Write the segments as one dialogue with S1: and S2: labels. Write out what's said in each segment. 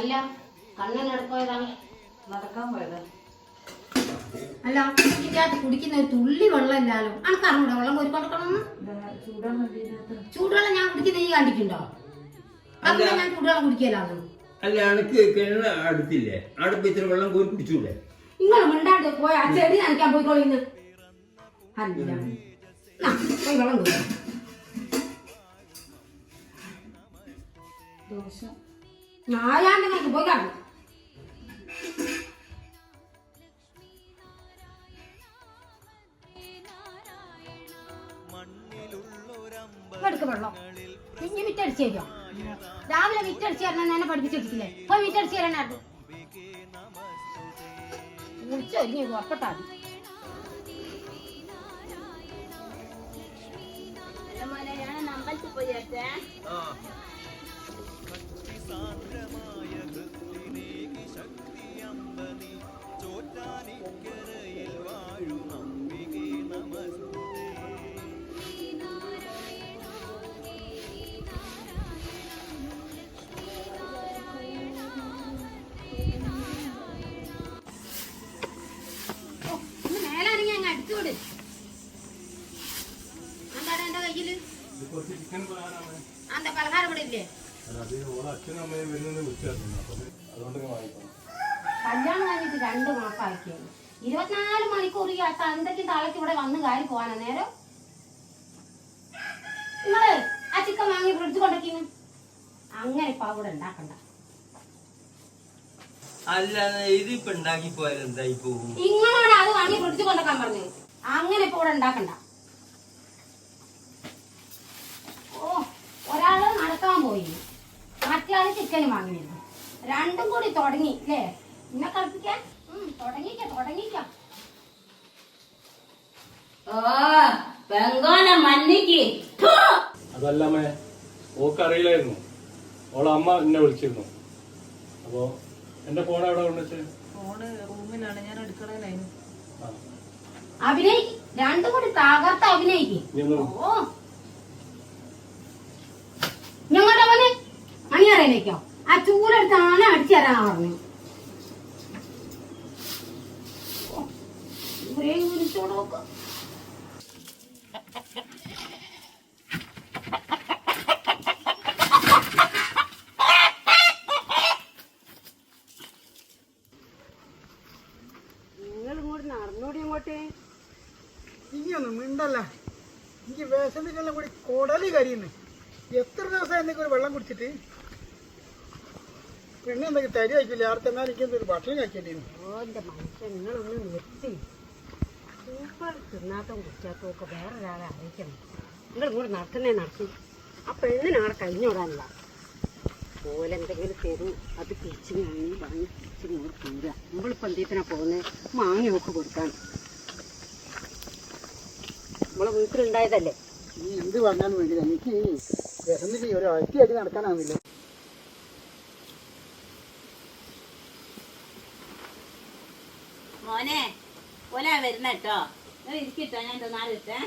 S1: അല്ല കണ്ണൻ എടുപ്പോയതാണ്
S2: നടക്കാൻ പോയതാ.
S1: അല്ല ഇതിനകത്ത് കുടിക്കുന്ന ഒരു തുള്ളി വെള്ളം ഇല്ലാലോ ആൾക്കറിഞ്ഞൂടെ വെള്ളം കോരി കൊടുക്കണം. ചൂടുവെള്ളം ഞാൻ കുടിക്കുന്ന നീ കണ്ടിട്ടുണ്ടോ? അങ്ങനെ ഞാൻ ചൂടുവെള്ളം കുടിക്കലാണോ?
S3: അല്ല അനക്ക് കിണ അടുത്തില്ലേ? അടുപ്പ് ഇത്ര വെള്ളം കോരി കുടിച്ചൂടെ?
S1: നിങ്ങൾ മിണ്ടാണ്ട് പോയ ആ ചെടി നനയ്ക്കാൻ പോയിക്കോളിന്ന്. അല്ല പോയി വെള്ളം കോരി. ഞായാണ്ട് നിങ്ങൾക്ക് പോയി കാണും. എടുക്ക് വെള്ളം ഇനി വിറ്റടിച്ചു തരുമോ? രാവിലെ വിറ്റടിച്ചു തരണം എന്നെ പഠിപ്പിച്ചെടുക്കില്ലേ? പോയി വിറ്റടിച്ചു തരാനായിരുന്നു. വിളിച്ചൊരുങ്ങി ഉറപ്പെട്ടാ
S2: അമ്പലത്തിൽ പോയി
S1: കല്യാണം കഴിഞ്ഞിട്ട് 2 മാസം ആക്കിയത് 24 മണിക്കൂർ ഈ തന്തയ്ക്കും താളയ്ക്കും ഇവിടെ വന്ന് കാര്യം പോവാനാ നേരം. നിങ്ങള് ആ ചിക്കൻ വാങ്ങി ഫ്രിഡ്ജ് കൊണ്ടു അങ്ങനെ ഇപ്പൊ അവിടെ ഉണ്ടാക്കണ്ട.
S3: അല്ല ഇതിപ്പോ ഉണ്ടാക്കി പോയാൽ എന്തായി പോകും?
S1: നിങ്ങളോട് അത് വാങ്ങി ഫ്രിഡ്ജ് കൊണ്ടുവെക്കാൻ പറഞ്ഞു. അങ്ങനെ ഇപ്പൊ ഇവിടെ ഉണ്ടാക്കണ്ട. ഓ ഒരാള് നടക്കാൻ പോയി, മറ്റേയാള് ചിക്കന് വാങ്ങിയിരുന്നു. രണ്ടും കൂടി തുടങ്ങി അല്ലേ എന്നെ കളിപ്പിക്കാൻ? തുടങ്ങിക്കാം.
S4: അതല്ലമ്മേ, ഓക്കറിയില്ലായിരുന്നു. ഓളെ അമ്മ എന്നെ വിളിച്ചിരുന്നു. അപ്പൊ എന്റെ ഫോൺ എവിടെ കൊണ്ടുവച്ചേ?
S2: ഫോണ് റൂമിലാണ്, ഞാൻ അടുക്കളയിലായിരുന്നു.
S1: അഭിനയിക്ക്, രണ്ടും കൂടി തകർത്ത് അഭിനയിക്ക്. ഞങ്ങളുടെ പോലെ മണിയറയിലേക്കോ ആ ചൂലെടുത്താണ് അടിച്ചു തരാനാ പറഞ്ഞു. വിളിച്ചോടൊക്കെ നിങ്ങൾ ഇങ്ങോട്ട് നടന്നോടി. ഇങ്ങോട്ടേ
S5: ഇനിയൊന്നും മിണ്ടല്ല. എനിക്ക് വിശന്നിട്ടെല്ലാം കൂടി കൊടലി കരിയുന്നു. എത്ര ദിവസം എന്തെങ്കിലും ഒരു വെള്ളം കുടിച്ചിട്ട് പെണ്ണ് എന്തെങ്കിലും തരി വയ്ക്കില്ല. ആർക്കെന്നാലും എനിക്ക് എന്തൊരു ഭക്ഷണം കഴിക്കേണ്ടിയിരുന്നു.
S1: ഓന്റെ മനുഷ്യൻ നിങ്ങളൊന്ന് നിർത്തി. സൂപ്പർ തിന്നാത്തവും കുടിച്ചാത്തവും ഒക്കെ വേറൊരാളെ അറിയിക്കണം. നിങ്ങൾ ഇങ്ങോട്ട് നടത്തി ആ പെണ്ണിനാളെ കഴിഞ്ഞോടാനല്ല. ഓലെന്തെങ്കിലും തരും, അത് പിടിച്ച് വാങ്ങി പിടിച്ച് ഇങ്ങോട്ട് തീരുക. നമ്മളിപ്പോൾ എന്തിനാ പോകുന്നത്? മാങ്ങി നോക്ക് കൊടുക്കാൻ. നമ്മളെ വീട്ടിലുണ്ടായതല്ലേ.
S5: നീ എന്ത് പറഞ്ഞാലും വേണ്ടില്ല, എനിക്ക് വിശന്നിട്ട് ഒരു അടിയായിട്ട് നടക്കാനാവുന്നില്ല.
S2: മോനെ ഓല വരുന്ന കേട്ടോ, ഇരിക്കട്ടോ, ഞാൻ നാലിട്ടേ.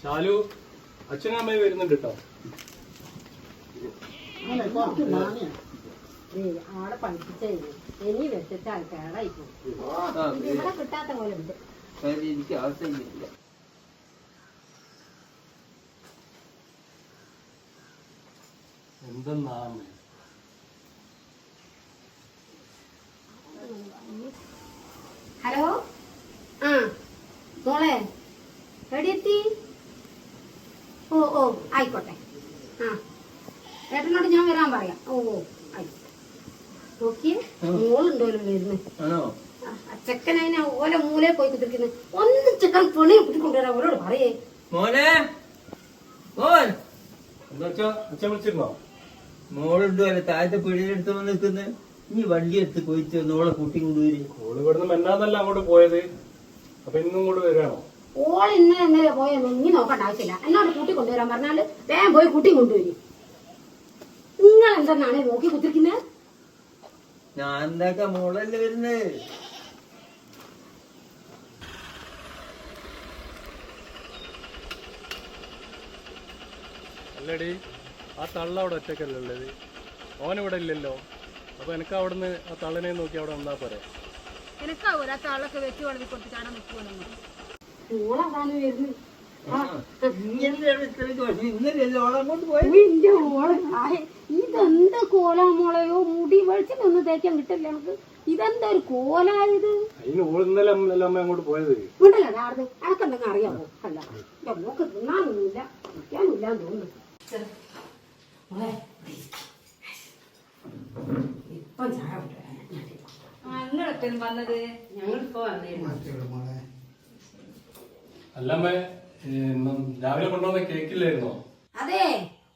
S4: ശാലു അച്ഛനും അമ്മയും വരുന്നുണ്ട് കേട്ടോ.
S1: ആളെ പഠിപ്പിച്ചേ ഇനി വെച്ചിട്ട് കേടായി പോകും. ഇവിടെ കിട്ടാത്ത പോലെ ഉണ്ട്.
S3: എനിക്ക് ആവശ്യമില്ല.
S4: എന്തെന്നാ
S1: ഹലോ, ആ മോളെ എവിടെയെത്തി? ഓ ആയിക്കോട്ടെ. ആ ഏട്ടനോട് ഞാൻ വരാൻ പറയാം. ഓ ആയിക്കോട്ടെ. നോക്കിയേ മോളുണ്ടോല്ലോ വരുന്നത്. ചെക്കൻ അതിനെ ഓല മൂലെ പോയി കുത്തിരിക്കുന്നു. ഒന്ന് ചെക്കൻ പെണി കുത്തിക്കൊണ്ടുവരാ. ഓരോട് പറയേ
S3: മോനെ. മോൻ
S4: അച്ഛൻ വിളിച്ചിരുന്നോ?
S3: മോളുണ്ടോ അല്ലെ താഴത്തെ പിടിയിലെടുത്ത് വന്ന് നിൽക്കുന്നത്? ഇനി വണ്ടി എടുത്ത് പോയിട്ട് നോളെ കൂട്ടി കൊണ്ടുവരി.
S4: ഓള് ഇവിടുന്ന് മെന്നാന്നല്ല അങ്ങോട്ട് പോയത്, അപ്പൊ ഇന്നും ഇങ്ങോട്ട് വരികയാണോ?
S1: ഓൾ ഇന്നലെ പോയെന്ന് ഇനി നോക്കേണ്ട ആവശ്യമില്ല. എന്നോട് കൂട്ടി കൊണ്ടുവരാൻ പറഞ്ഞാല് വേഗം പോയി കൂട്ടി കൊണ്ടുവരും. നിങ്ങൾ എന്തെന്നാണ് നോക്കി കുത്തിരിക്കുന്നത്?
S3: ഞാൻ എന്താക്കാ, മോളല്ലേ വരുന്നത്.
S4: അല്ലടി ആ തള്ള അവിടെ ഒറ്റക്കല്ലേ ഉള്ളത്, ഓനിവിടെ ഇല്ലല്ലോ. അപ്പൊ എനിക്ക് അവിടുന്ന് ആ തള്ളനെ നോക്കി അവിടെ നിന്നാ പോരെ?
S2: എനിക്കാവൂല ആ തള്ളൊക്കെ വെച്ച് വളർത്തി കൊടുത്ത് കാണാൻ നിൽക്കുമല്ലോ.
S1: ഓളതാണ് വരുന്നത്.
S3: ഇന്നലെ ഓളം കൊണ്ട് പോയി.
S1: നിന്റെ ഓളെ ഇതെന്ത് കോലാ മോളെയോ? മുടി വെളിച്ചൊന്ന് തേക്കാൻ കിട്ടില്ല നമുക്ക്. ഇതെന്താ ഒരു കോലായത്?
S4: അതിന് ഓൾ ഇന്നലെ അമ്മ അങ്ങോട്ട് പോയത്.
S1: വീട്ടില്ല ആർന്ന് എനക്കെന്തെങ്കിലും അറിയാമോ? അല്ല എന്റെ മോക്ക് തിന്നാനൊന്നുമില്ല, കുടിക്കാനില്ല തോന്നുന്നു. ഇപ്പം ചായ
S2: നിങ്ങളെപ്പോഴും വന്നത്?
S1: ഞങ്ങളിപ്പോ വന്നേരുന്നു.
S4: അല്ലമ്മ രാവിലെ കൊണ്ടുവന്ന കേക്കില്ലായിരുന്നോ?
S1: അതെ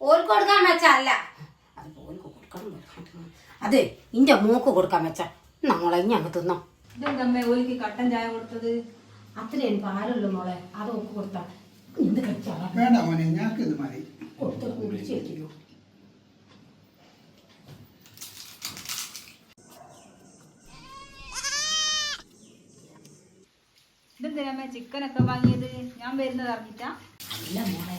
S1: ഓർക്ക് കൊടുക്കാൻ വെച്ചല്ല, അത് ഓർക്ക് കൊടുക്കണം. അതെ ഇന്റെ മൂക്ക് കൊടുക്കാൻ വെച്ച നമ്മളെ ഇനി അങ്ങ് തിന്നോ.
S2: ഇതെന്തമ്മേ ഓലിക്ക് കട്ടൻ ചായ കൊടുത്തത്?
S1: അത്രയും പാലുള്ളൂ മോളെ, അത് ഓക്ക് കൊടുത്താ എന്ത് കഴിച്ചാ
S5: വേണ്ട മോനെ, ഞങ്ങൾക്ക് ഇത് മതി.
S1: കൊടുത്ത് കുടിച്ചു വെക്കുന്നു.
S2: ഇതെന്തിനമ്മേ ചിക്കനൊക്കെ വാങ്ങിയത്? ഞാൻ വരുന്നത് അറിഞ്ഞിട്ടാ?
S1: അല്ല മോളെ,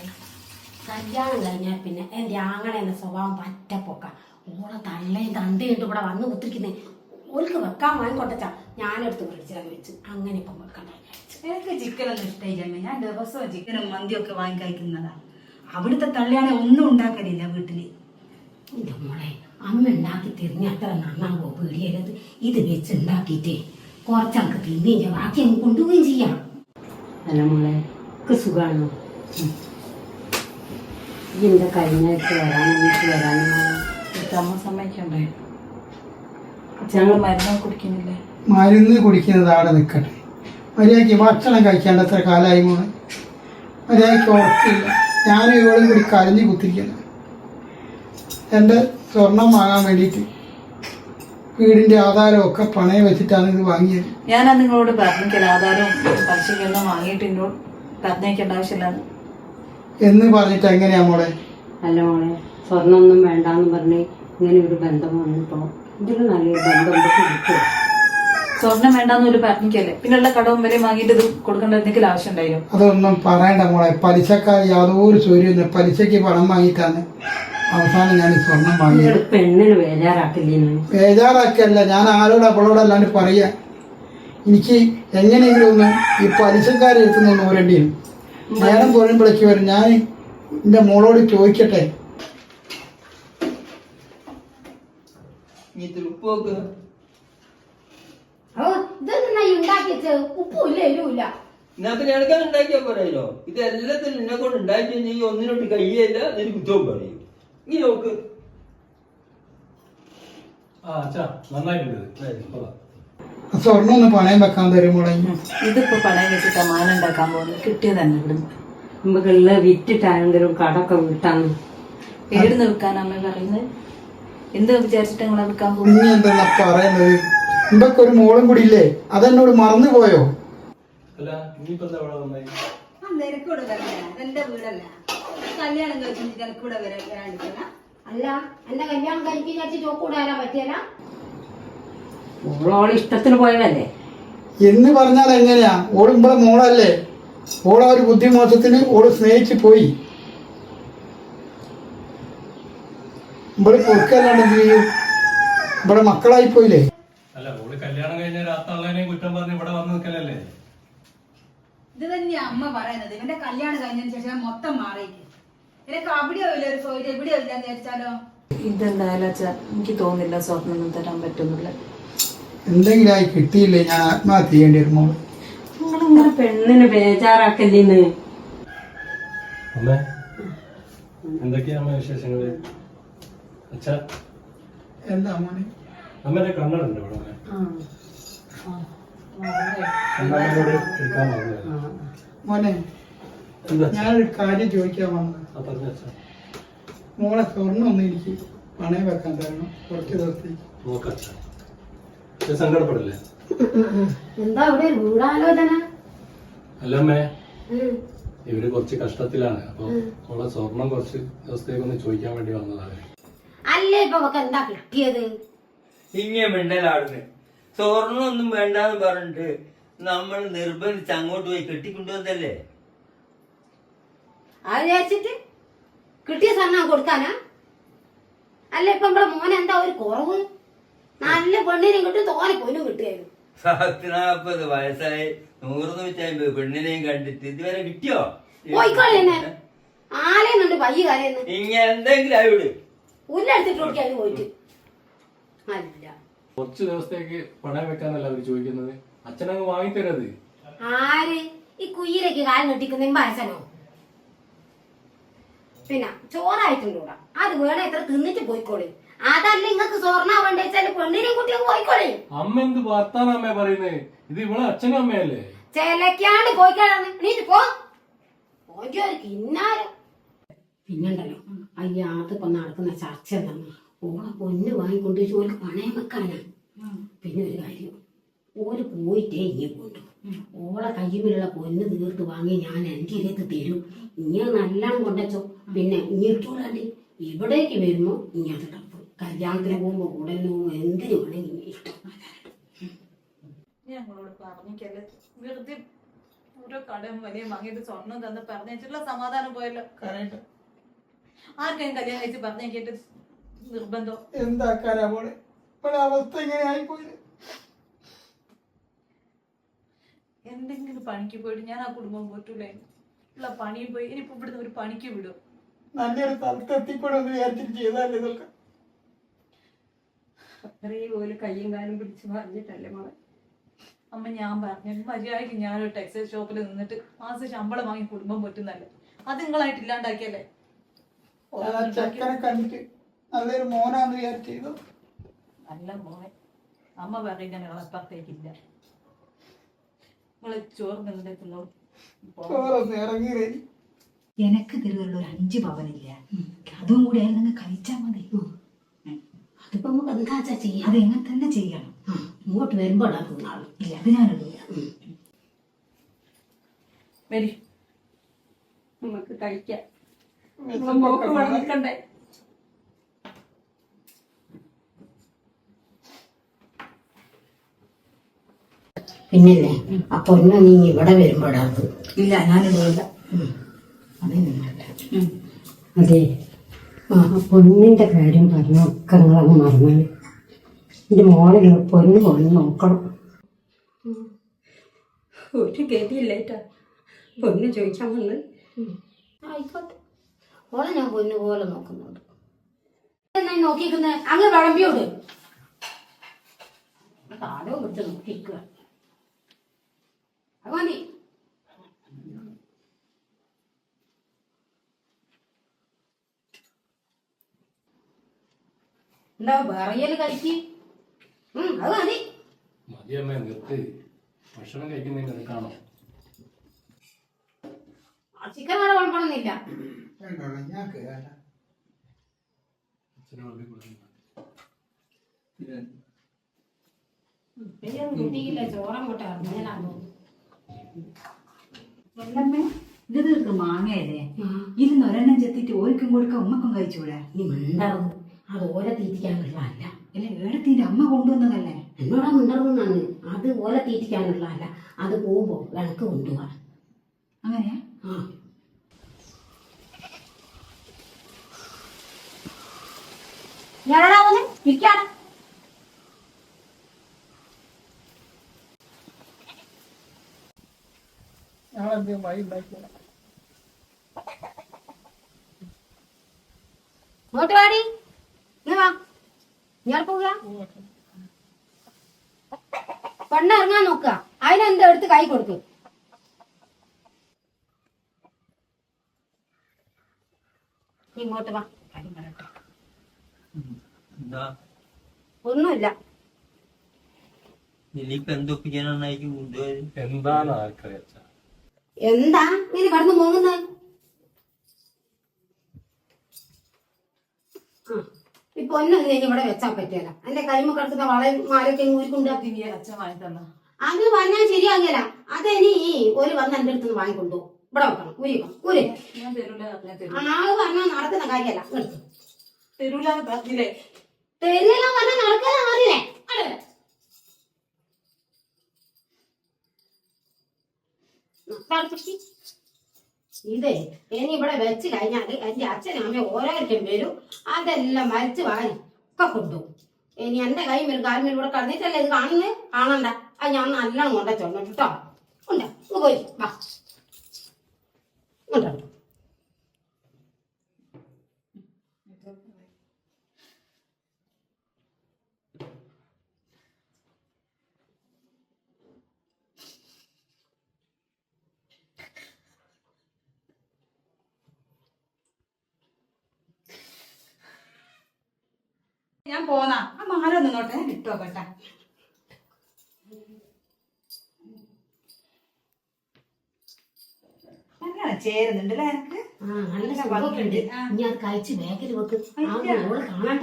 S1: കല്യാണം കഴിഞ്ഞാൽ പിന്നെ എൻ്റെ ആങ്ങളെന്റെ സ്വഭാവം പറ്റപ്പൊക്ക. ഓളെ തള്ളയും തണ്ടയിട്ട് ഇവിടെ വന്ന് കുത്തിരിക്കുന്നേ. ഓൾക്ക് വെക്കാൻ വാങ്ങിക്കൊണ്ടച്ചാ ഞാനെടുത്ത് മേടിച്ചാൽ വെച്ച് അങ്ങനെ ഇപ്പം വെക്കണ്ട.
S2: എനിക്ക് ചിക്കനൊന്നും ഇഷ്ടമില്ല അമ്മേ. ഞാൻ ദിവസവും ചിക്കനും മന്തിയും ഒക്കെ വാങ്ങി കഴിക്കുന്നതാണ്. അവിടുത്തെ തള്ളിയാണെ ഒന്നും ഉണ്ടാക്കലില്ല വീട്ടില്.
S1: എൻ്റെ മോളെ, അമ്മ ഉണ്ടാക്കി തിരിഞ്ഞ അത്ര നന്നാവോ പേടിയരുത്. ഇത് വെച്ച് ഉണ്ടാക്കിയിട്ടേ കുറച്ചാൾക്ക് തിന്നുകയും ബാക്കി അങ്ങ് കൊണ്ടുപോവുകയും ചെയ്യാം. അല്ല മോളെ, സുഖമാണോ? ഇതിന്റെ കഴിഞ്ഞാഴ്ച വരാനും
S2: അമ്മ സമ്മതിക്കണ്ടേ? ഞങ്ങൾ മരുന്ന് കുടിക്കുന്നില്ലേ?
S5: മരുന്ന് കുടിക്കുന്നത് അവിടെ നിൽക്കട്ടെ. മര്യാദയ്ക്ക് ഭക്ഷണം കഴിക്കേണ്ട എത്ര കാലമായി മോളെ? മര്യാദയ്ക്ക് ഉറക്കില്ല. ഞാനും ഇവളും കൂടി കരഞ്ഞു കുത്തിരിക്കുന്നു. എൻ്റെ സ്വർണം വാങ്ങാൻ വേണ്ടിയിട്ട് വീടിൻ്റെ ആധാരമൊക്കെ പണയം വെച്ചിട്ടാണ് ഇത് വാങ്ങിയത്.
S2: ഞാനാ നിങ്ങളോട് പറഞ്ഞില്ല ആധാരവും പലിശക്കൊന്നും വാങ്ങിയിട്ട് എന്നോട് പറഞ്ഞേക്കേണ്ട ആവശ്യമില്ലാന്ന്
S5: എന്ന് പറഞ്ഞിട്ട് എങ്ങനെയാ മോളെ?
S1: അല്ല മോളെ, സ്വർണ്ണമൊന്നും വേണ്ടാന്ന് പറഞ്ഞ് ഇങ്ങനെ ഒരു ബന്ധം വന്നിപ്പോ ഇതിന് നല്ലൊരു ബന്ധം കിട്ടും.
S2: സ്വർണം വേണ്ടാന്ന് ഒരു പറഞ്ഞിക്കല്ലേ, പിന്നെയുള്ള കടവും വരെ വാങ്ങിയിട്ട് ഇത് കൊടുക്കേണ്ട എന്തെങ്കിലും ആവശ്യം ഉണ്ടായിരുന്നു?
S5: അതൊന്നും പറയണ്ട മോളെ. പലിശക്കാർ യാതൊരു സൂര്യമില്ല. പലിശയ്ക്ക് പണം വാങ്ങിയിട്ടാണ് അവസാനം ഞാൻ ഈ സ്വർണം വാങ്ങിയത്.
S1: പെണ്ണിന് ബേജാറാക്കില്ലേ?
S5: ബേജാറാക്കല്ല, ഞാൻ ആരോട് അവളോടല്ലാണ്ട് പറയാ. എനിക്ക് എങ്ങനെയെങ്കിലും ഒന്ന് ഈ പലിശക്കാരെ എടുത്തുനിന്ന് ഓരേണ്ടിയും നേരം പോരുമ്പോഴേക്ക് വരും. ഞാൻ എൻ്റെ മോളോട് ചോദിക്കട്ടെ.
S3: ഉപ്പൊക്കെ
S1: ഉപ്പുമില്ല എരുമില്ല.
S3: നിനക്ക് ഞെടുക്കാൻ ഉണ്ടാക്കിയാ പറയല്ലോ. ഇത് എല്ലാത്തിനും നിന്നെ കൊണ്ട് ഉണ്ടാക്കി നീ ഒന്നിനോട്ട് കഴിയല്ല, നിനക്ക് കുറ്റവും പറയും. നീ നോക്ക്.
S5: സ്വർണ്ണം ഒന്ന് പണയം വെക്കാൻ തരും മോളെ.
S2: ഇതിപ്പോ പണയം വെച്ചിട്ട് മാനം ഉണ്ടാക്കാൻ പോകുന്നത് കിട്ടിയത് തന്നെ ഇവിടുന്ന്.
S1: നമുക്കുള്ള വിറ്റിട്ടാണെങ്കിലും കടക്കെ വിട്ടാന്ന്.
S2: എവിടുന്ന് വിൽക്കാൻ അമ്മ പറയുന്നത്? എന്ത് വിചാരിച്ചിട്ട് നിങ്ങളെ വിൽക്കാൻ പോകും?
S5: ഇനി എന്താ പറയുന്നത്? ഇമ്പക്ക് ഒരു മോളും കൂടി ഇല്ലേ? അതെന്നോട് മറന്നു പോയോ?
S2: നിനക്കൂടെ വരണ്ട, അതെന്റെ വീടല്ല. കല്യാണം കഴിച്ചിട്ട് എനിക്കൂടെ വരാണ്ടിരിക്കല.
S1: അല്ല, എന്റെ കല്യാണം കഴിപ്പിച്ചു ചോക്കൂടെ വരാൻ പറ്റിയല്ല. ഓളോള് ഇഷ്ടത്തിന് പോയതല്ലേ
S5: എന്ന് പറഞ്ഞാൽ എങ്ങനെയാ? ഓള് ഇമ്പളെ മോളല്ലേ? ഓളെ ഒരു ബുദ്ധിമോശത്തിന് ഓള് സ്നേഹിച്ചു പോയി. ഇമ്പള് പൊറുക്കല്ലാണ്ട് ഇവിടെ മക്കളായി പോയില്ലേ?
S4: അല്ല, ഓള് കല്യാണം കഴിഞ്ഞ രാത്രിയും കുറ്റം പറഞ്ഞ് ഇവിടെ വന്ന് നിൽക്കലല്ലേ?
S2: ഇത് തന്നെയാ അമ്മ പറയുന്നത്. ഇവന്റെ കല്യാണം കഴിഞ്ഞതിന് ശേഷം മൊത്തം മാറിയിരിക്കും. നിനക്ക് അവിടെയോ ഇല്ല ഒരു സൗകര്യം, എവിടെയോ ഇല്ലാന്ന് വിചാരിച്ചാലോ? ഇതെന്തായാലും അച്ഛാ, എനിക്ക് തോന്നില്ല സ്വർണ്ണൊന്നും തരാൻ പറ്റുന്നില്ല.
S5: എന്തെങ്കിലും ആയി കിട്ടിയില്ലേ ഞാൻ ആത്മഹത്യ ചെയ്യേണ്ടി വരും മോള്.
S1: നിങ്ങളിങ്ങനെ പെണ്ണിന് ബേജാറാക്കല്ലേന്ന്.
S4: അമ്മേ, എന്തൊക്കെയാ അമ്മ വിശേഷങ്ങള്? അച്ഛാ,
S5: എന്താ മോനെ?
S4: അമ്മേന്റെ കണ്ണടുണ്ട് ഇവിടെ. അമ്മയോട് എടുക്കാൻ പറഞ്ഞത്.
S5: മോനെ, ഞാനൊരു കാര്യം ചോദിക്കാൻ വന്നത്. മോളെ സ്വർണ്ണം ഒന്ന് എനിക്ക് പണയം വെക്കാൻ തരണം കുറച്ച് ദിവസത്തേക്ക്.
S4: നോക്കച്ചാ, സങ്കടപ്പെടില്ലേ?
S1: എന്താ ഇവിടെ ഒരു വീടാലോചന?
S4: അല്ലമ്മേ, ഇവര് കുറച്ച് കഷ്ടത്തിലാണ്. അപ്പൊ ഉള്ള സ്വർണം കുറച്ച് ദിവസത്തേക്ക് ഒന്ന് ചോദിക്കാൻ വേണ്ടി വന്നതാണ്.
S1: അല്ലേ ഇപ്പൊ എന്താ കിട്ടിയത്?
S3: ഇങ്ങനെ മിണ്ടലാടുന്ന്. സ്വർണ്ണം ഒന്നും വേണ്ടാന്ന് പറഞ്ഞിട്ട് നമ്മൾ നിർബന്ധിച്ച് അങ്ങോട്ട് പോയി കെട്ടിക്കൊണ്ടുവന്നല്ലേ.
S1: അത് വിചാരിച്ചിട്ട് കിട്ടിയ സ്വർണ്ണം കൊടുക്കാനാ? അല്ല ഇപ്പൊ നമ്മളെ മോനെ എന്താ ഒരു കുറവ്? നല്ല പെണ്ണിനെയും കിട്ടും, തോനെ പൊന്നും കിട്ടുകയായിരുന്നു.
S3: 40 വയസ്സായി 100-150 പെണ്ണിനെയും കണ്ടിട്ട് ഇതുവരെ കിട്ടിയോ?
S1: പോയിക്കോളെ തന്നെ ആലയുന്നുണ്ട് പയ്യ കരയുന്നു.
S3: ഇങ്ങനെ എന്തെങ്കിലും ആയിവിടെ
S1: പുല്ലെടുത്തിട്ട് കൊടുക്കാൻ പോയിട്ട് അല്ല.
S4: കുറച്ച് ദിവസത്തേക്ക് പണയം വെക്കാനല്ല അവര് ചോദിക്കുന്നത്. അച്ഛനങ്ങ് വാങ്ങിത്തരത്.
S1: ആര് ഈ കുയിലേക്ക് കാലം കെട്ടിക്കുന്ന വയസ്സനോ? പിന്നെ ചോറായിട്ടുണ്ടൂടാ, അത് വേണം എത്ര തിന്നിട്ട് പോയിക്കോളി. അതല്ല നിങ്ങൾക്ക് സ്വർണ്ണ വേണ്ട വെച്ചാല് പെണ്ണിനെയും കുട്ടിയും പോയിക്കോളി.
S4: അമ്മ എന്ത് വർത്താനം അമ്മ പറയുന്നത്? ഇത് ഇവിടെ അച്ഛനും അമ്മയല്ലേ?
S1: ചിലക്കാണ്ട് പോയിക്കോളാണ്. നീ പോ ഒരു കിന്നാരം. പിന്നുണ്ടല്ലോ അയ്യ അതിപ്പോ നടക്കുന്ന ചർച്ച എന്താണ്? ഓളെ പൊന്ന് വാങ്ങിക്കൊണ്ട് ഓൾക്ക് പണയം വെക്കാനാ. പിന്നെ ഒരു കാര്യം, ഓര് പോയിട്ടേ ഇനി കൊണ്ടു ഓളെ കയ്യിലുള്ള പൊന്ന് തീർത്ത് വാങ്ങി ഞാൻ എൻ്റെ ഇരത്ത് തരും. ഇനി നല്ലോണം കൊണ്ടച്ചോ. പിന്നെ ഇനി ഇട്ടോളാണ്ട് ഇവിടേക്ക് വരുമ്പോ ഇനി അത് തപ്പും. കല്യാണത്തിന് പോകുമ്പോ ഉടനെ എന്തിനു വേണമെങ്കിൽ ഇനി ഇഷ്ടം.
S2: ഞങ്ങളോട് പറഞ്ഞിക്കല്ലേ, വെറുതെ ഓരോ കടയും വലിയ വാങ്ങിയിട്ട് സ്വർണം തന്ന് പറഞ്ഞിട്ടുള്ള സമാധാനം പോയല്ലോ. ആർക്കും കല്യാണം കഴിച്ച് പറഞ്ഞേക്കിട്ട് നിർബന്ധം
S5: എന്താക്കാനാ മോളെ, ഇപ്പോഴെ അവസ്ഥ ഇങ്ങനെ ആയിപ്പോയി.
S2: എന്തെങ്കിലും പണിക്ക് പോയിട്ട് ഞാൻ ആ കുടുംബം പോറ്റൂലായിരുന്നു. ഉള്ള പണിയും പോയി ഇനിയിപ്പോ ഇവിടുന്ന് ഒരു പണിക്ക് വിടും.
S5: നല്ലൊരു സ്ഥലത്ത് എത്തിപ്പെടുമെന്ന് വിചാരിച്ചിട്ട് ചെയ്താലേ ഇതൊക്കെ.
S1: അത്രയും പോലെ കയ്യും കാലും പിടിച്ച് പറഞ്ഞിട്ടല്ലേ മോളെ.
S2: അമ്മ ഞാൻ പറഞ്ഞു മര്യാദയ്ക്ക് ഞാനൊരു ടെക്സ്റ്റൈൽ ഷോപ്പിൽ നിന്നിട്ട് മാസം ശമ്പളം വാങ്ങി കുടുംബം പറ്റുന്നല്ലേ. അത് നിങ്ങളായിട്ട് ഇല്ലാണ്ടാക്കിയല്ലേ.
S5: ചെക്കനെ കണ്ടിട്ട് നല്ലൊരു മോനാന്ന് വിചാരിച്ചു ചെയ്തു.
S2: നല്ല മോനെ. അമ്മ പറയുന്ന നിങ്ങളപ്പുറത്തേക്കില്ല. നിങ്ങള് ചോറ് നിന്നിട്ടുള്ളൂ.
S5: ചോറൊന്ന് ഇറങ്ങിയില്ലേ.
S6: എനക്ക് തരുവല്ലോ ഒരു 5 പവനില്ല, അതും കൂടി ആയാലും നിങ്ങൾ കഴിച്ചാൽ മതി.
S1: അതിപ്പോ നമുക്ക് എന്താ ചെയ്യാം?
S6: അത് എങ്ങനെ തന്നെ ചെയ്യണം.
S1: ഇങ്ങോട്ട് വരുമ്പോ നാളെ
S6: ഇല്ല അത് ഞാനില്ല.
S2: വരി
S1: നമുക്ക് കഴിക്കാം.
S2: നിൽക്കണ്ടേ?
S1: പിന്നല്ലേ ആ പൊന്നു നീ ഇവിടെ വരുമ്പോഴാത്.
S6: ഇല്ല ഞാനില്ല.
S1: അതെ പൊന്നിന്റെ കാര്യം പറഞ്ഞൊക്കെ നിങ്ങളങ്ങ് മറന്നാൽ എന്റെ മോളിൽ പൊന്നു പൊന്ന് നോക്കണം. ഒരു ഗതിയില്ലേട്ടാ പൊന്ന് ചോദിക്കാൻ വന്ന്. ആയിക്കോട്ടെ, ഓളെ ഞാൻ പൊന്നു പോലെ നോക്കുന്നുണ്ട്. നോക്കിക്കുന്ന അങ്ങ് വിളമ്പിയോട് താടവും വിട്ട് നോക്കിക്കുക. അത് മതി. എന്താ പറയല് കഴിക്ക്. അത് മതി.
S4: മതിയമ്മ നിർത്ത്. ഭക്ഷണം കഴിക്കുന്നതിന് നിൽക്കാണോ?
S1: ചിക്കൻ വേറെ കുഴപ്പമൊന്നുമില്ല. കിട്ടിയില്ല ചോറങ്ങോട്ട് ഇറങ്ങിയാലാണോ?
S6: ഇത് തീർക്ക് മാങ്ങയല്ലേ, ഇരുന്ന് ഒരെണ്ണം ചെത്തിട്ട് ഓർക്കും കൊടുക്കാൻ ഉമ്മക്കും കഴിച്ചൂടെ?
S1: നീ മിണ്ടാറുന്നു. അത് ഓല തീറ്റിക്കാനുള്ളതല്ല.
S6: അല്ല ഏടത്തിന്റെ അമ്മ കൊണ്ടുവന്നതല്ലേ.
S1: എന്നോടാ മിണ്ടറുന്നാണ്. അത് ഓല തീറ്റിക്കാനുള്ളതല്ല. അത് പോകുമ്പോ വിളക്ക് കൊണ്ടുപോവാ.
S6: അങ്ങനെയാ?
S1: ഞാനാ പോന്നെ ഇരിക്കാണ്.
S5: ഞങ്ങളെന്തെങ്കിലും വഴി ഉണ്ടാക്കിയാ
S1: ഇങ്ങോട്ട് വാടി. ഇങ്ങ് വാ. ഞാൻ പോവുക. പെണ്ണ് ഇറങ്ങാൻ നോക്കുക. അതിനെന്താ എടുത്ത് കൈ കൊടുക്ക്. ഇങ്ങോട്ട് വാ. കാര്യം പറയട്ടെ. ഒന്നുമില്ല.
S3: ഇനിയിപ്പോ എന്തൊപ്പിക്കാനായിരിക്കും
S4: എന്താണ് ആർക്കറിയാ?
S1: എന്താ ഇങ്ങനെ കടന്നു പോകുന്നത്? ഇപ്പൊ ഒന്നും ഇനി ഇവിടെ വെച്ചാൽ പറ്റിയല്ല. എന്റെ കൈമ കിടക്കുന്ന വളയും മാലൊക്കെ ഊരിക്കൊണ്ടാക്കി
S2: അച്ഛൻ വാങ്ങി തന്ന
S1: അത് പറഞ്ഞാൽ ശരിയാകില്ല. അതിനി ഒരു വന്ന് എന്റെ അടുത്ത് നിന്ന് വാങ്ങിക്കൊണ്ടു ഇവിടെ വെക്കണം. ഊരിക്കണം. ഊരി
S2: ഞാൻ തരൂല.
S1: ആള് പറഞ്ഞാൽ നടക്കുന്ന കാര്യമല്ല. എടുത്തു
S2: തരൂലെന്ന് പറഞ്ഞില്ലേ?
S1: തരില്ല പറഞ്ഞാൽ നടക്കാൻ അറിയില്ലേ? ഇതേ ഇനി ഇവിടെ വെച്ച് കഴിഞ്ഞാൽ എൻ്റെ അച്ഛനും അമ്മയും ഓരോരുത്തരും വരും, അതെല്ലാം മരിച്ച് വാരി ഒക്കെ കൊണ്ടുപോകും. ഇനി എൻ്റെ കൈ മേലും കാലും മേലും ഇവിടെ കടന്നിട്ടല്ലേ ഇത് കാണുന്നത്, കാണണ്ട. അത് ഞാൻ നല്ലോണം കൊണ്ട ചൊന്നിട്ട് കേട്ടോ. ഉണ്ട് ഇങ്ങ് പോയി വാ ഉണ്ടോ.
S2: ഞാൻ പോന്നാ ആ മാല നിന്നോട്ടെ, ഞാൻ ഇട്ടോ കേട്ടാ. അങ്ങനെ ചേരുന്നുണ്ടല്ലേ എനിക്ക്.
S1: നല്ല സുഖമൊക്കെയുണ്ട്. ഇനി അത് കഴിച്ച് ബാഗിൽ വെക്ക്. ഓള് കാണണ്ട,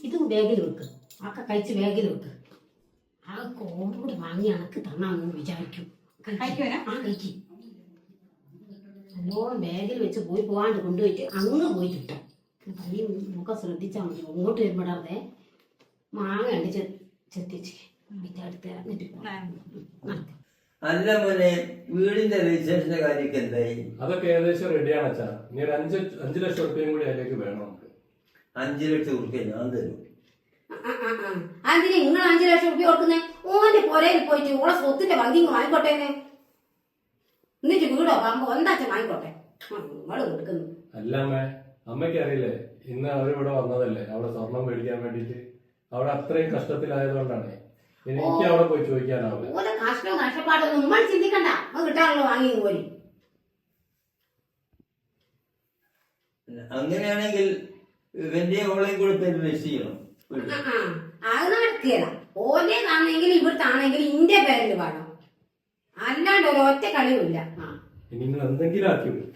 S1: ഇതും ബാഗിൽ വെക്ക്. ഒക്കെ കഴിച്ച് ബാഗിൽ വെക്ക്. ആ കോമ്പ് കൂടെ വാങ്ങി അനക്ക് തന്നാന്ന് വിചാരിക്കും.
S2: കഴിക്കുവാനാ?
S1: ആ കഴിക്കും. നല്ലോണം ബാഗിൽ വെച്ച് പോവാണ്ട് കൊണ്ടുപോയിട്ട് അങ്ങ് പോയിട്ടിട്ടോ. പനി നമുക്ക് ശ്രദ്ധിച്ചാൽ മതി. ഇങ്ങോട്ട് വരുമ്പോഴേ മാങ്ങ ഉണ്ട് ചെത്തിച്ച് അടുത്ത് നടത്തി.
S3: അല്ല മോനെ, വീടിന്റെ രജിസ്ട്രേഷന്റെ കാര്യമൊക്കെ എന്തായി?
S4: അതൊക്കെ ഏകദേശം റെഡിയാണ് അച്ഛാ. ഇനി ഒരു 5 ലക്ഷം റുപ്യയും കൂടി അതിലേക്ക് വേണം നമുക്ക്.
S3: 5 ലക്ഷം റുപ്യ ഞാൻ തരും.
S1: അതിന് നിങ്ങൾ 5 ലക്ഷം റുപ്യ കൊടുക്കുന്നേ? ഓന്റെ പുരയിൽ പോയിട്ട് ഓളെ സ്വത്തിന്റെ ഭംഗി വാങ്ങിക്കോട്ടേനെ. എന്നിട്ട് വീടോ പറമ്പോ എന്താച്ചാ വാങ്ങിക്കോട്ടെ. നിങ്ങൾ കൊടുക്കുന്നു.
S4: അല്ല അമ്മയ്ക്ക് അറിയില്ലേ, ഇന്ന് അവരിവിടെ വന്നതല്ലേ അവിടെ സ്വർണം മേടിക്കാൻ വേണ്ടിട്ട്. അവിടെ അത്രയും കഷ്ടത്തിലായതുകൊണ്ടാണ്. എനിക്ക് അവിടെ പോയി ചോദിക്കാനാവില്ല.
S1: ഓരോ കഷ്ടവും കഷ്ടപ്പാടൊന്നും നമ്മൾ ചിന്തിക്കണ്ട. അത് കിട്ടാനുള്ള വാങ്ങി പോരി.
S3: അങ്ങനെയാണെങ്കിൽ ഇവന്റെ ഓളെയും കൂടെ പേര് രജിസ്റ്റർ ചെയ്യണം.
S1: അത് നടക്കുകയല്ല. ഓന്റേതാണെങ്കിൽ ഇവിടുത്താണെങ്കിൽ ഇന്റെ പേരിൽ വേണം. അല്ലാണ്ട് ഒരു ഒറ്റ കളിയുമില്ല.
S4: ഇനി നിങ്ങൾ എന്തെങ്കിലും ആക്കി വിടും.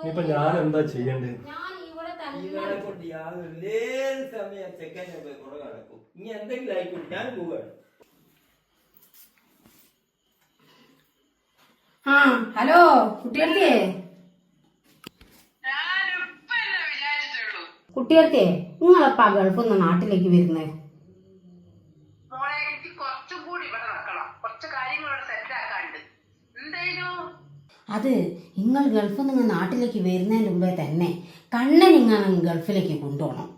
S4: ഇനിയിപ്പൊ ഞാൻ എന്താ ചെയ്യണ്ടേ?
S3: ഇവളെ കൊണ്ട് യാതൊരു സമയം ചെക്കനെ കൂടെ നടക്കും. ഇനി എന്തെങ്കിലും ആയിക്കോട്ടെ, ഞാൻ പോവാണ്.
S1: ആ ഹലോ കുട്ടിയെടുത്തേ, കുട്ടിയെടുത്തേ നിങ്ങളെപ്പാ ഗൾഫിൽ നിന്ന് നാട്ടിലേക്ക് വരുന്നേ? അത് നിങ്ങൾ ഗൾഫിൽ നിന്ന് നാട്ടിലേക്ക് വരുന്നതിന് മുമ്പേ തന്നെ കണ്ണനിങ്ങനെ ഗൾഫിലേക്ക് കൊണ്ടുപോകണം.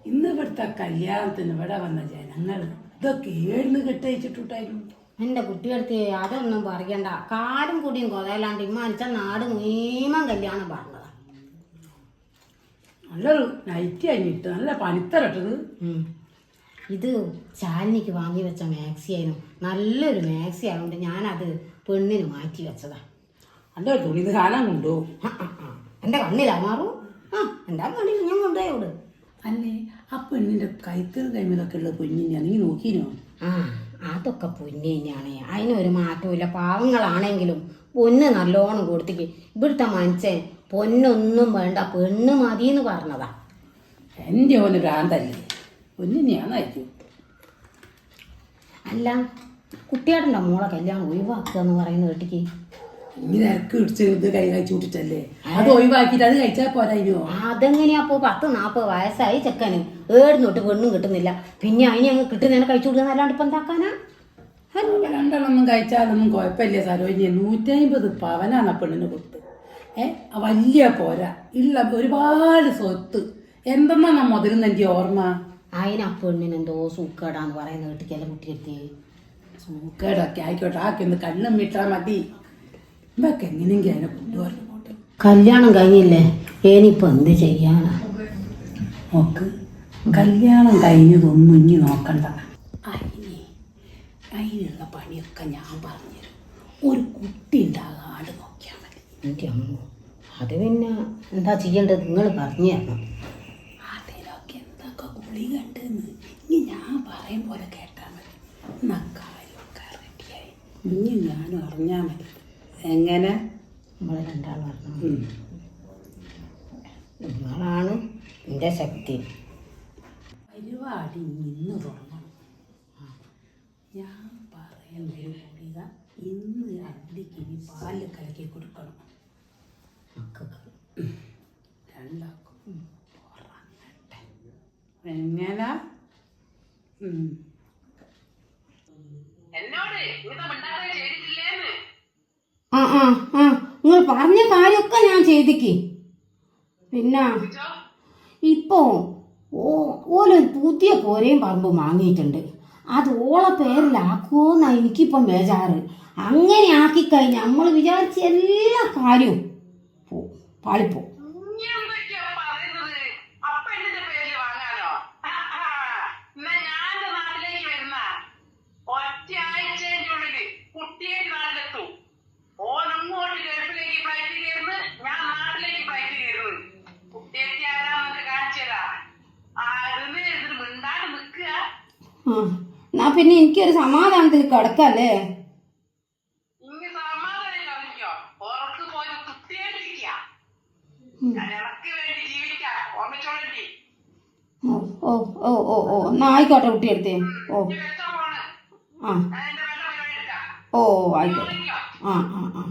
S7: ഇന്ന് ഇവിടുത്തെ കല്യാണത്തിന് ഇവിടെ വന്ന ജനങ്ങൾ ഇതൊക്കെ ഏഴുന്ന് കെട്ടയച്ചിട്ടുണ്ടായിരുന്നു.
S1: എൻ്റെ കുട്ടിയെടുത്ത് അതൊന്നും പറയണ്ട. കാടും കൂടിയും കൊതലാണ്ട് ഇമ്മാനിച്ച നാട് നിയമം കല്യാണം പറഞ്ഞതാ.
S7: നല്ലൊരു നൈറ്റ് കഴിഞ്ഞിട്ട് നല്ല പണിത്തരട്ടത്.
S1: ഇത് ശാലിനിക്ക് വാങ്ങി വെച്ച മാക്സി ആയിരുന്നു. നല്ലൊരു മാക്സി ആയതുകൊണ്ട് ഞാനത് പെണ്ണിന് മാറ്റി വെച്ചതാ.
S7: നല്ല തുണി ഇത് കാണാൻ കൊണ്ടോ?
S1: എൻ്റെ കണ്ണിലാ മാറും. എൻ്റെ കണ്ണിൽ ഞാൻ കൊണ്ടുപോയോട്.
S7: അല്ലേ ആ പെണ്ണിന്റെ കൈത്തറി കൈമലൊക്കെ ഉള്ള പൊന്നിനാ നീ നോക്കിനോ?
S1: അതൊക്കെ പൊന്ന് തന്നെയാണ്. അതിനൊരു മാറ്റമില്ല. പാവങ്ങളാണെങ്കിലും പൊന്ന് നല്ലോണം കൊടുത്തേക്ക്. ഇവിടുത്തെ മനുഷ്യൻ പൊന്നൊന്നും വേണ്ട, പെണ്ണ് മതി എന്ന് പറഞ്ഞതാ.
S7: എൻ്റെ ഓന് ഭ്രാന്തല്ലേ, പൊന്നിനെയാണായിരിക്കും.
S1: അല്ല കുട്ടിയാടൻ്റെ മോളെ കല്യാണം ഒഴിവാക്കുക എന്ന് പറയുന്ന കേട്ടിക്ക്.
S7: ഇനി നിരക്ക് ഇടിച്ച് ഇത് കൈ കഴിച്ചു വിട്ടിട്ടല്ലേ, അത് ഒഴിവാക്കിയിട്ട് അത് കഴിച്ചാൽ പോരായിനോ?
S1: അതെങ്ങനെയാപ്പോ? 10-40 വയസ്സായി ചെക്കന് ഏടുന്നോട്ട് പെണ്ണും കിട്ടുന്നില്ല. പിന്നെ അതിനെ അങ്ങ് കിട്ടുന്നതിനെ കഴിച്ചു കൊടുക്കുന്ന അല്ലാണ്ട് ഇപ്പം എന്താക്കാനാ?
S7: രണ്ടെണ്ണമൊന്നും കഴിച്ചാലൊന്നും കുഴപ്പമില്ല സരോജിനി. 150 പവനാണ് ആ പെണ്ണിന് കൊടുത്ത്. വലിയ പോരാ ഉള്ള ഒരുപാട് സ്വത്ത്. എന്തെന്നാ മുതലെന്ന് എനിക്ക് ഓർമ്മ.
S1: അതിനാ പെണ്ണിനെന്തോ സൂക്കേടാന്ന് പറയുന്ന കേട്ടിക്കല്ല കുട്ടിയെത്തി.
S7: സൂക്കേടൊക്കെ ആയിക്കോട്ടെ, ആക്കി ഒന്ന് കണ്ണും വിട്ടാൽ മതി. ഇതൊക്കെ എങ്ങനെയെങ്കിലും അതിനെ കൊണ്ടുവരണം.
S1: കല്യാണം കഴിഞ്ഞില്ലേ, ഇനിയിപ്പോ എന്ത് ചെയ്യാനാ?
S7: നോക്ക്, കല്യാണം കഴിഞ്ഞതൊന്നും ഇനി നോക്കണ്ട. അതിനുള്ള പണിയൊക്കെ ഞാൻ പറഞ്ഞുതരും. ഒരു കുട്ടി ഉണ്ടാകാണ്ട് നോക്കിയാൽ മതി.
S1: എൻ്റെ അമ്മ, അത് പിന്നെ എന്താ ചെയ്യേണ്ടത് നിങ്ങൾ പറഞ്ഞു തരണം.
S7: അതിലൊക്കെ എന്തൊക്കെ ഗുളിക ഉണ്ടെന്ന് ഇനി ഞാൻ പറയും പോലെ കേട്ടാൽ മതി. എന്നാ കാര്യമൊക്കെ റെഡിയായി. ഇനി ഞാനും അറിഞ്ഞാൽ മതി. എങ്ങനെ
S1: നമ്മൾ രണ്ടാളും പറഞ്ഞു. നിങ്ങളാണ് എൻ്റെ ശക്തി.
S7: പരിപാടി ഇന്ന് തുടങ്ങണം. ഞാൻ പറയുന്നൊരു ഗുളിക ഇന്ന് അല്ലിക്ക് ഇനി പാല് കലക്കി കൊടുക്കണം മക്കൾക്ക് രണ്ടാക്കും ഉറങ്ങട്ടെ. എങ്ങനെ
S1: ആ ആ ആ നിങ്ങൾ പറഞ്ഞ കാര്യമൊക്കെ ഞാൻ ചെയ്തിക്ക്. പിന്നെ ഇപ്പോ ഓലൊരു പുതിയ പോരയും പറമ്പ് വാങ്ങിയിട്ടുണ്ട്. അത് ഓളെ പേരിലാക്കുമോന്നാ എനിക്കിപ്പം ബേജാറ്. അങ്ങനെ ആക്കിക്കഴിഞ്ഞാൽ നമ്മൾ വിചാരിച്ച എല്ലാ കാര്യവും പാളിപ്പോ. എന്നാ പിന്നെ എനിക്കൊരു സമാധാനത്തിൽ കിടക്കല്ലേ. ഓ ഓ ഓ ഓ എന്നാ ആയിക്കോട്ടെ കുട്ടിയെടുത്തേ. ഓ ആ ഓ ആയിക്കോട്ടെ. ആ ആ ആ